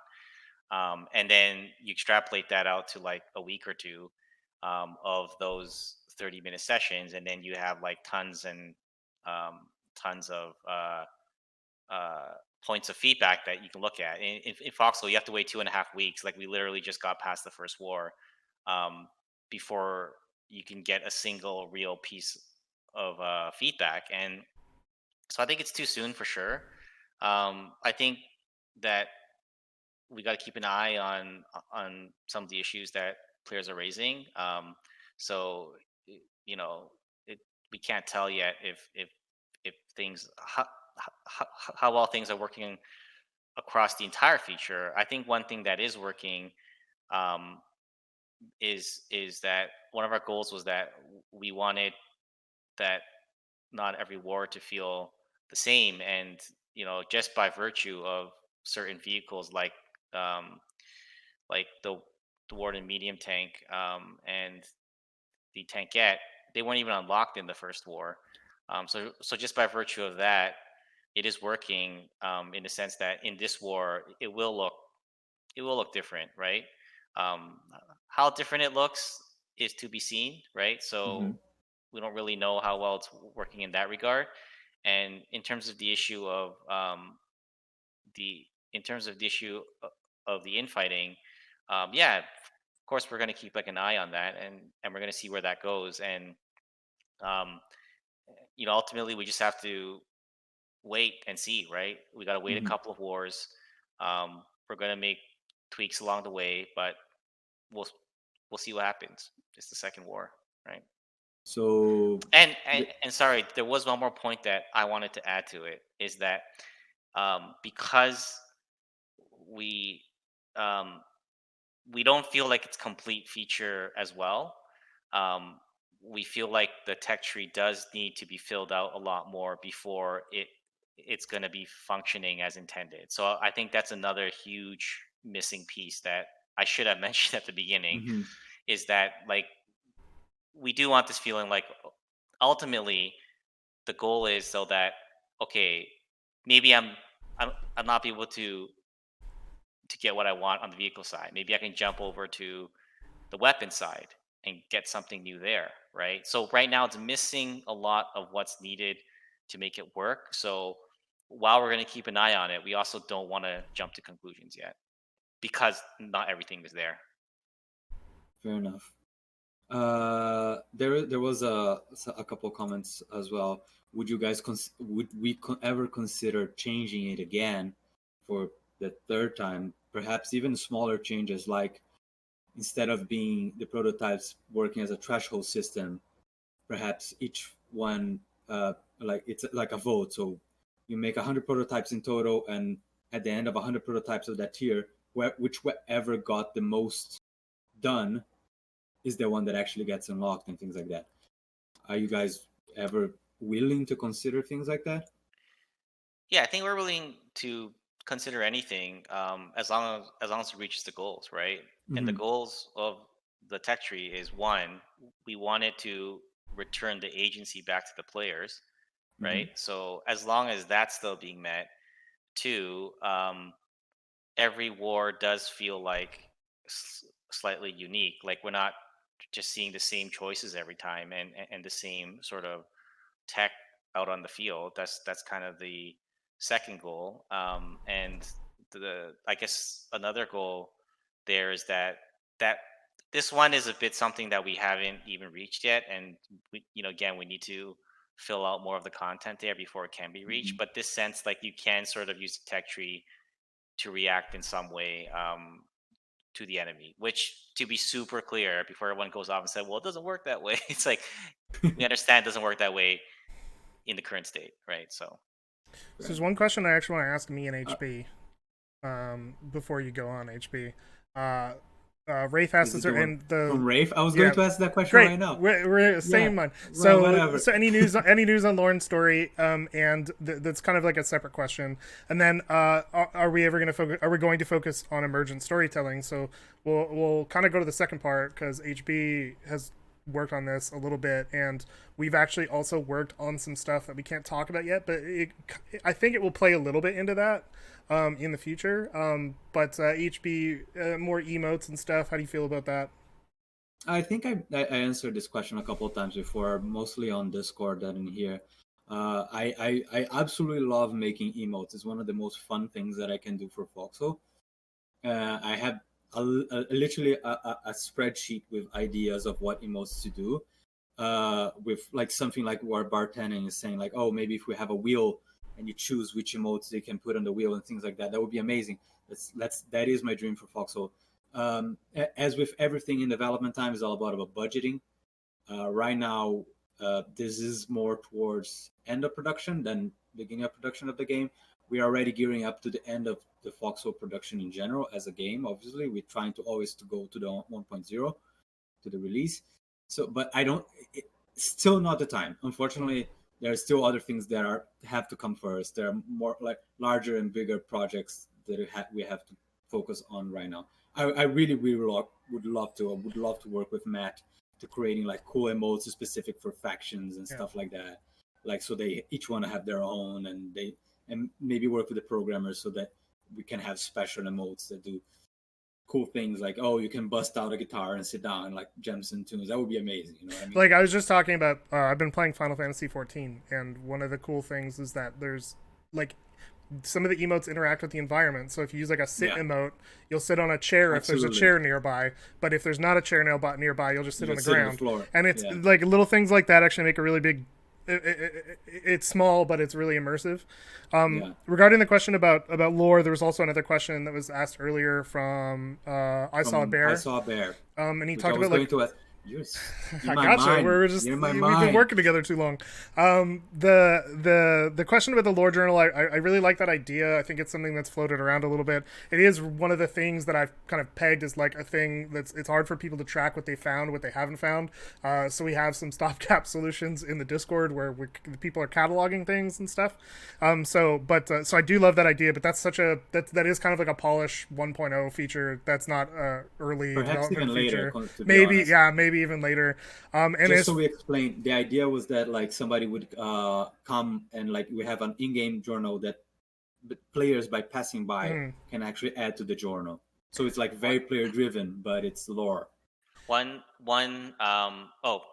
And then you extrapolate that out to like a week or two of those 30-minute sessions. And then you have like tons of uh, points of feedback that you can look at. In Foxhole, you have to wait 2.5 weeks. Like we literally just got past the first war um, before you can get a single real piece of feedback. And So I think it's too soon for sure. I think that we got to keep an eye on some of the issues that players are raising. So you know, it, we can't tell yet if things how well things are working across the entire feature. I think one thing that is working um, is that one of our goals was that we wanted that not every war to feel the same, and just by virtue of certain vehicles um, like the Warden medium tank and the tankette, they weren't even unlocked in the first war. So just by virtue of that, it is working in the sense that in this war it will look different, right? Um, how different it looks is to be seen, right? Mm-hmm. So we don't really know how well it's working in that regard. And in terms of the issue of the in terms of the issue of the infighting, yeah, of course we're going to keep like an eye on that, and we're going to see where that goes. And um, ultimately we just have to wait and see, right? We got to wait a Mm-hmm. couple of wars. We're going to make tweaks along the way, but we'll we'll see what happens. It's the second war, right? So And sorry, there was one more point that I wanted to add to it, is that because we um, we don't feel like it's complete feature as well. Um, we feel like the tech tree does need to be filled out a lot more before it's going to be functioning as intended. So I think that's another huge missing piece that I should have mentioned at the beginning, mm-hmm. is that like we do want this feeling like ultimately the goal is so that okay, maybe I'm not be able to get what I want on the vehicle side. Maybe I can jump over to the weapon side and get something new there, right? So right now it's missing a lot of what's needed to make it work. So while we're going to keep an eye on it, we also don't want to jump to conclusions yet because not everything is there. Fair enough. There was a couple of comments as well. Would you guys would we ever consider changing it again for the third time? Perhaps even smaller changes, like instead of being the prototypes working as a threshold system, perhaps each one like it's like a vote. So you make 100 prototypes in total, and at the end of 100 prototypes of that tier, whichever got the most done is the one that actually gets unlocked and things like that. Are you guys ever willing to consider things like that? Yeah, I think we're willing to consider anything as long as it reaches the goals, right? And the Mm-hmm. goals of the tech tree is one, we wanted to return the agency back to the players, Mm-hmm. right? So as long as that's still being met, two, every war does feel like slightly unique. Like we're not just seeing the same choices every time and the same sort of tech out on the field. That's kind of the second goal. And the I guess another goal there is that this one is a bit something that we haven't even reached yet, and again we need to fill out more of the content there before it can be reached. Mm-hmm. But this sense, like you can sort of use the tech tree to react in some way to the enemy, which, to be super clear before everyone goes off and said, well, it doesn't work that way, it's like we understand it doesn't work that way in the current state, right? So there's one question I actually want to ask me and Uh, HB before you go on, HB. Uh, Rafe asked is it this, the one and the from Rafe? I was yeah, going to ask that question great. right now. We're Yeah, same one. well, So whatever. so any news on Lauren's story? And that's kind of like a separate question. And then are we ever going to focus? Are we going to focus on emergent storytelling? So we'll kind of go to the second part because HB has worked on this a little bit, and we've actually also worked on some stuff that we can't talk about yet, but I think it will play a little bit into that in the future. But HB, more emotes and stuff. How do you feel about that? I think I answered this question a couple of times before, mostly on Discord than in here. I absolutely love making emotes. It's one of the most fun things that I can do for Foxhole. I have literally a spreadsheet with ideas of what emotes to do, with like something like what bartending is saying, like, oh, maybe if we have a wheel and you choose which emotes they can put on the wheel and things like that, that would be amazing. That is my dream for Foxhole. As with everything in development time, is all about budgeting. Right now, this is more towards end of production than beginning of production of the game. We are already gearing up to the end of the Foxhole production in general as a game. Obviously, we're trying to always to go to the 1.0, to the release. So, but I don't. Still not the time. Unfortunately, there are still other things that have to come first. There are more like larger and bigger projects that we have to focus on right now. I really would love to work with Matt to creating like cool emotes specific for factions and stuff like that. Like, so they each want to have their own, and maybe work with the programmers so that we can have special emotes that do cool things, like, oh, you can bust out a guitar and sit down and like jam some tunes. That would be amazing. You know what I mean? Like I was just talking about, I've been playing Final Fantasy 14, and one of the cool things is that there's like some of the emotes interact with the environment. So if you use like a sit emote, you'll sit on a chair if there's a chair nearby. But if there's not a chair nearby, you'll just sit on the ground. On the floor. And it's like little things like that actually make a really big. It's small, but it's really immersive. Regarding the question about lore, there was also another question that was asked earlier from I Saw a Bear. And he talked about like. I gotcha. We've been working together too long. The question about the lore journal, I really like that idea. I think it's something that's floated around a little bit. It is one of the things that I've kind of pegged as like a thing it's hard for people to track what they found, what they haven't found. So we have some stopgap solutions in the Discord where people are cataloging things and stuff. So I do love that idea, but that's that is kind of like a polish 1.0 feature. That's not early perhaps development even feature. Later, maybe even later. And just so we explain, the idea was that like somebody would come and like we have an in-game journal that players by passing by can actually add to the journal. So it's like very player driven, but it's lore. Oh,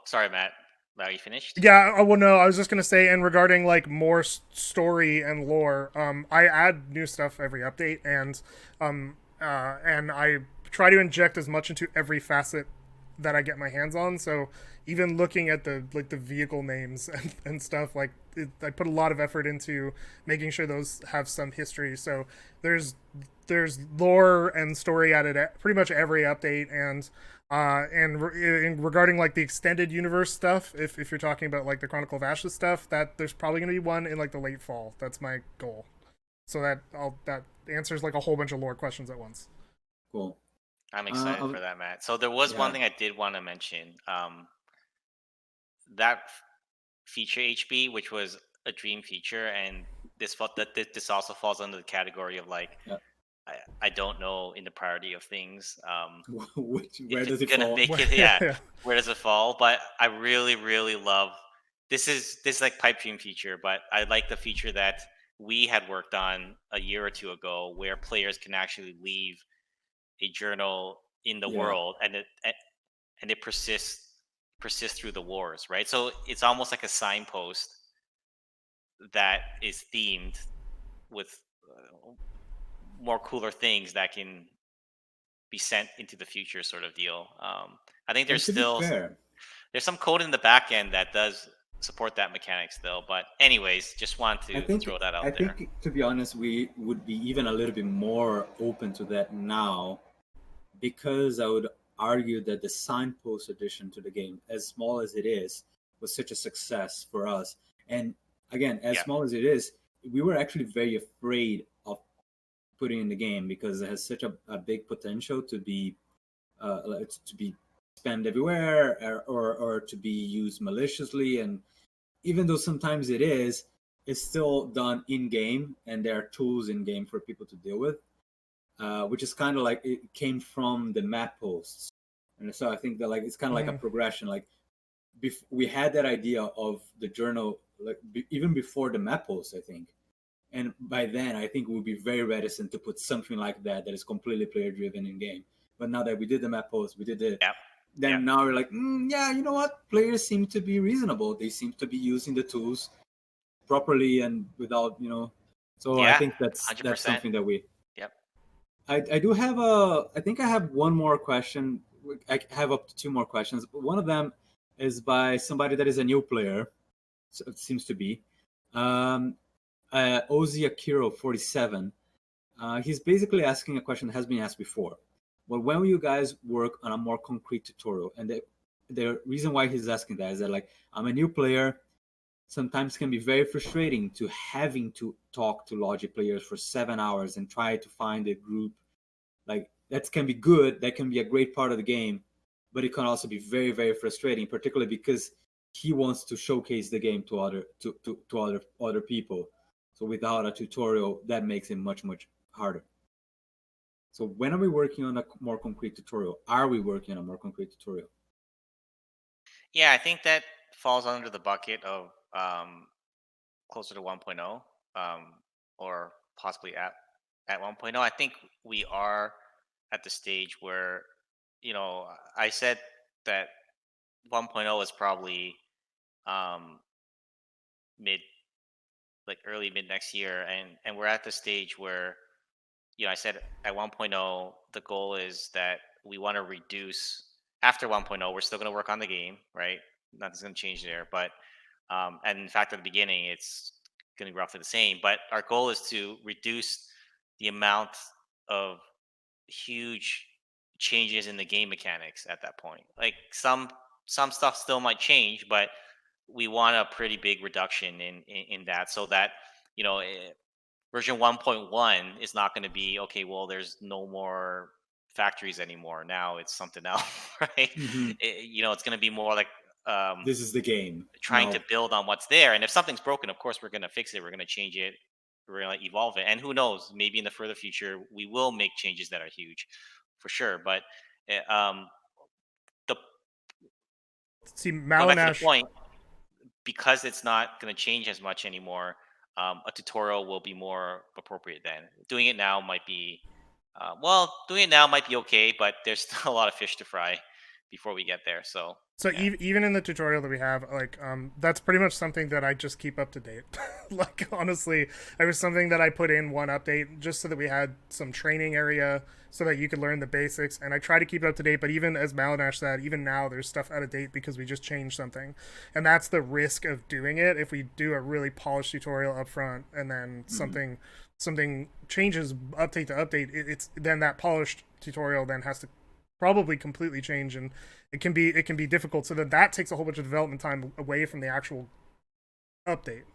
sorry, Matt. Are you finished? Yeah. Well, no, I was just gonna say, and regarding like more story and lore, I add new stuff every update, and I try to inject as much into every facet that I get my hands on. So even looking at the vehicle names and stuff, like I put a lot of effort into making sure those have some history. So there's lore and story added at pretty much every update, and regarding like the extended universe stuff, if you're talking about like the Chronicle of Ashes stuff, that there's probably going to be one in like the late fall. That's my goal. So that answers like a whole bunch of lore questions at once. Cool. I'm excited for that, Matt. So there was one thing I did want to mention. That feature HB, which was a dream feature, and this also falls under the category of like, I don't know in the priority of things. Where does it fall? Where does it fall? But I really, really love this is like pipe dream feature, but I like the feature that we had worked on a year or two ago, where players can actually leave a journal in the world, and it persists through the wars, right? So it's almost like a signpost that is themed with more cooler things that can be sent into the future, sort of deal. I think there's some code in the back end that does support that mechanic still, but anyways, just want to throw that out there. I think, to be honest, we would be even a little bit more open to that now, because I would argue that the signpost addition to the game, as small as it is, was such a success for us. And again, as small as it is, we were actually very afraid of putting in the game because it has such a big potential to be spammed everywhere or to be used maliciously. And even though sometimes it's still done in game, and there are tools in game for people to deal with. Which is kind of like it came from the map posts, and so I think that like it's kind of like a progression. Like we had that idea of the journal like even before the map posts, I think, and by then I think we'll be very reticent to put something like that is completely player driven in game. But now that we did the map post, we did the now we're like, you know what? Players seem to be reasonable. They seem to be using the tools properly and without, So I think that's 100%. That's something that we. I do have I think I have one more question. I have up to two more questions. But one of them is by somebody that is a new player. So it seems to be Ozzy Akiro 47. He's basically asking a question that has been asked before. But when will you guys work on a more concrete tutorial? And the reason why he's asking that is that, like, I'm a new player. Sometimes it can be very frustrating to having to talk to Logic players for 7 hours and try to find a group. Like, that can be good. That can be a great part of the game. But it can also be very, very frustrating, particularly because he wants to showcase the game to other people. So without a tutorial, that makes it much, much harder. So when are we working on a more concrete tutorial? Are we working on a more concrete tutorial? Yeah, I think that falls under the bucket of closer to 1.0, or possibly at 1.0. I think we are at the stage where, I said that 1.0 is probably early mid next year, and we're at the stage where, I said at 1.0 the goal is that we want to reduce. After 1.0 we're still going to work on the game, right? Nothing's going to change there, but and in fact at the beginning it's going to be roughly the same, but our goal is to reduce the amount of huge changes in the game mechanics at that point. Like some stuff still might change, but we want a pretty big reduction in that, so that, version 1.1 is not going to be, okay, well, there's no more factories anymore, now it's something else. Right? Mm-hmm. It's going to be more like, this is the game, trying to build on what's there, and if something's broken, of course we're going to fix it, we're going to change it, we're going to evolve it, and who knows, maybe in the further future we will make changes that are huge for sure. But the See, going back to the Malinash. point, because it's not going to change as much anymore, a tutorial will be more appropriate then. Doing it now might be okay, but there's still a lot of fish to fry before we get there. So yeah. Even in the tutorial that we have, like, that's pretty much something that I just keep up to date. Like, honestly, it was something that I put in one update just so that we had some training area so that you could learn the basics, and I try to keep it up to date. But even as Malinash said, even now there's stuff out of date because we just changed something, and that's the risk of doing it. If we do a really polished tutorial up front and then something changes update to update, it's then that polished tutorial then has to probably completely change, and it can be difficult. So that takes a whole bunch of development time away from the actual update.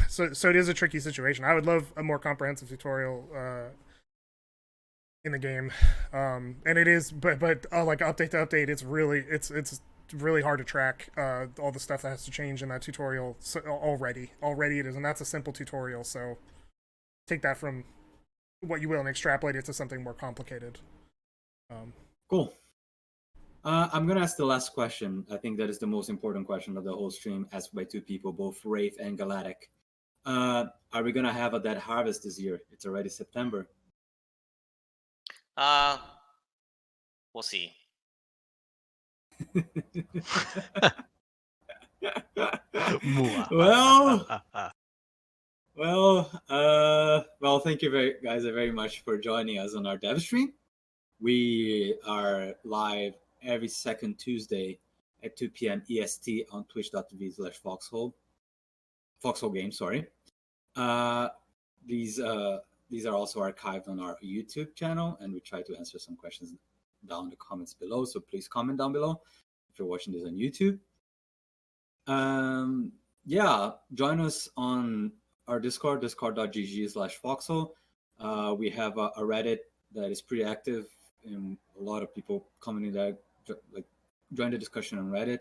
So it is a tricky situation. I would love a more comprehensive tutorial in the game, and it is, but like update to update, it's really hard to track all the stuff that has to change in that tutorial. So already it is, and that's a simple tutorial. So take that from what you will and extrapolate it to something more complicated. Cool. I'm gonna ask the last question. I think that is the most important question of the whole stream, asked by two people, both Rafe and Galactic. Are we gonna have a dead harvest this year? It's already September. We'll see. Well, thank you guys very much for joining us on our dev stream. We are live every second Tuesday at 2 p.m. EST on twitch.tv/Foxhole. Foxhole Games, sorry. These are also archived on our YouTube channel, and we try to answer some questions down in the comments below. So please comment down below if you're watching this on YouTube. Yeah, join us on our Discord, discord.gg/Foxhole. We have a Reddit that is pretty active, and a lot of people commenting there, like, join the discussion on Reddit.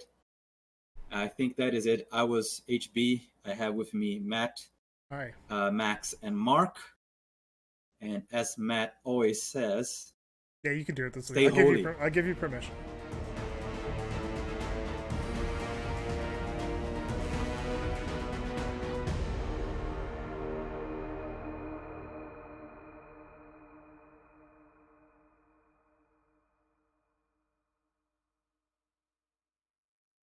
I think that is it. I was HB. I have with me Matt, hi, Max, and Mark. And as Matt always says, yeah, you can do it this week. I give you permission.